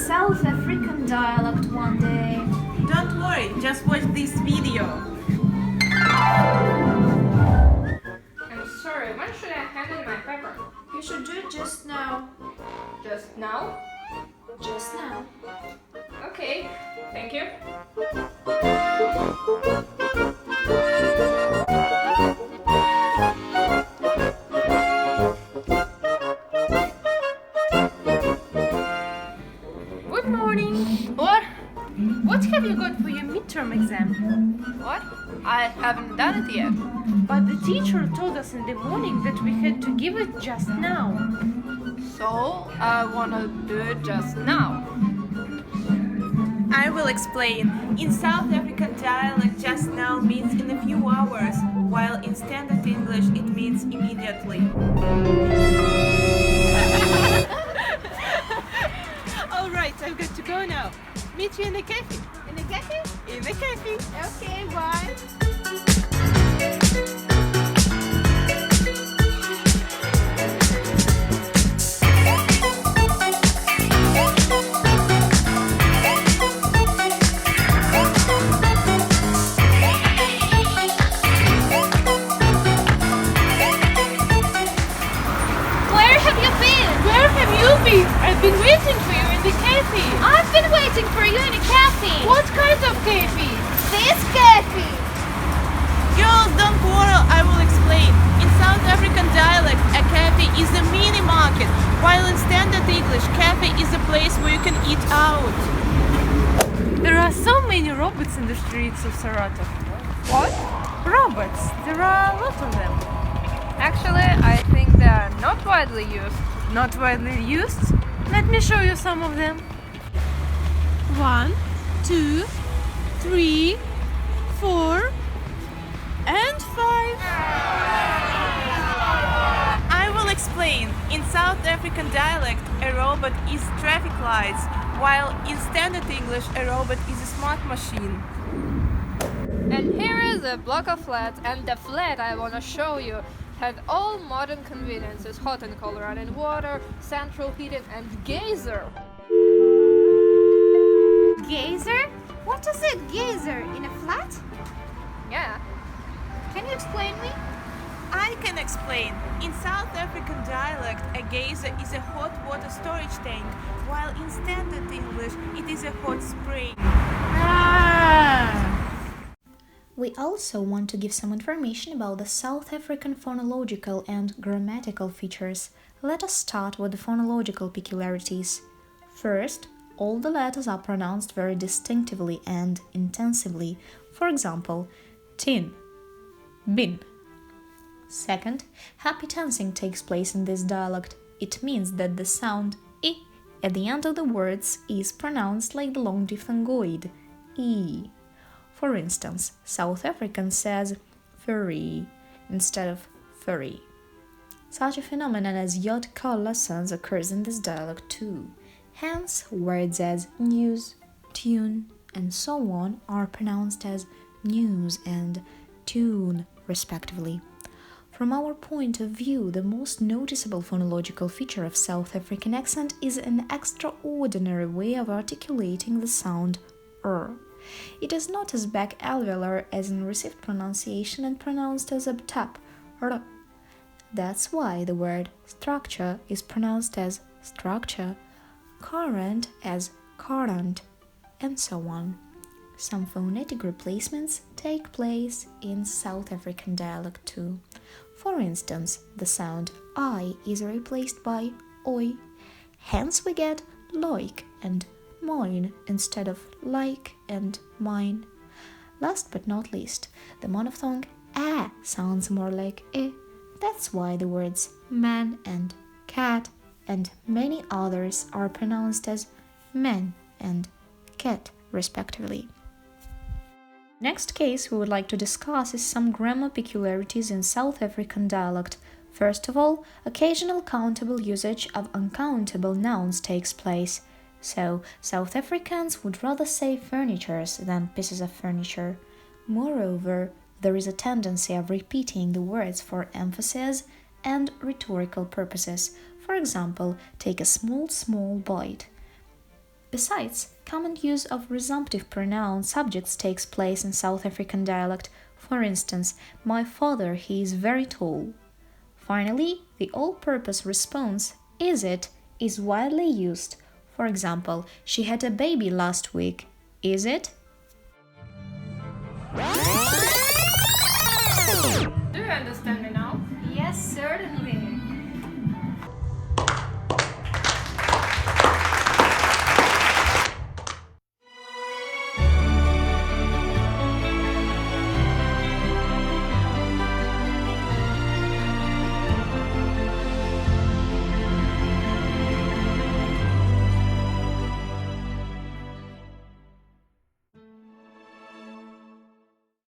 South African dialect one day. Don't worry, just watch this video. I'm sorry, when should I hand in my paper? You should do it just now. Just now? Just now. Okay, thank you. Good morning. What have you got for your midterm exam? What? I haven't done it yet. But the teacher told us in the morning that we had to give it just now. So, I wanna do it just now. I will explain. In South African dialect, just now means in a few hours, while in standard English it means immediately. All right, I've got to go now. Meet you in the cafe. In the cafe? In the cafe. Okay, bye. Where have you been? Where have you been? I've been waiting for you in the cafe. I've been waiting for you in a cafe. What kind of cafe? This cafe. Girls, don't quarrel, I will explain. In South African dialect, a cafe is a mini market, while in standard English, cafe is a place where you can eat out. There are so many robots in the streets of Saratov. What? Robots. There are a lot of them. Actually, I think they are not widely used. Not widely used? Let me show you some of them. 1, 2, 3, 4, and 5. I will explain. In South African dialect, a robot is traffic lights, while in standard English, a robot is a smart machine. And here is a block of flats, and the flat I wanna show you had all modern conveniences: hot and cold running water, central heating, and geyser. Geyser? What is it, geyser? In a flat? Yeah. Can you explain me? I can explain. In South African dialect, a geyser is a hot water storage tank, while in standard English, it is a hot spring. We also want to give some information about the South African phonological and grammatical features. Let us start with the phonological peculiarities. First, all the letters are pronounced very distinctively and intensively. For example, tin, bin. Second, happy tensing takes place in this dialect. It means that the sound I at the end of the words is pronounced like the long diphthongoid, E. For instance, South African says furry instead of furry. Such a phenomenon as yacht call lessons occurs in this dialect too. Hence, words as news, tune, and so on are pronounced as news and tune, respectively. From our point of view, the most noticeable phonological feature of South African accent is an extraordinary way of articulating the sound r. It is not as back alveolar as in received pronunciation and pronounced as up top, r. That's why the word structure is pronounced as structure, current as current, and so on. Some phonetic replacements take place in South African dialect too. For instance, the sound I is replaced by oi, hence we get like and mine instead of like and mine. Last but not least, the monophthong a sounds more like e. That's why the words man and cat and many others are pronounced as man and cat, respectively. Next case we would like to discuss is some grammar peculiarities in South African dialect. First of all, occasional countable usage of uncountable nouns takes place. So, South Africans would rather say furnitures than pieces of furniture. Moreover, there is a tendency of repeating the words for emphasis and rhetorical purposes. For example, take a small bite. Besides, common use of resumptive pronoun subjects takes place in South African dialect. For instance, my father, he is very tall. Finally, the all-purpose response, is it, is widely used. For example, she had a baby last week. Is it? Do you understand me now? Yes, certainly.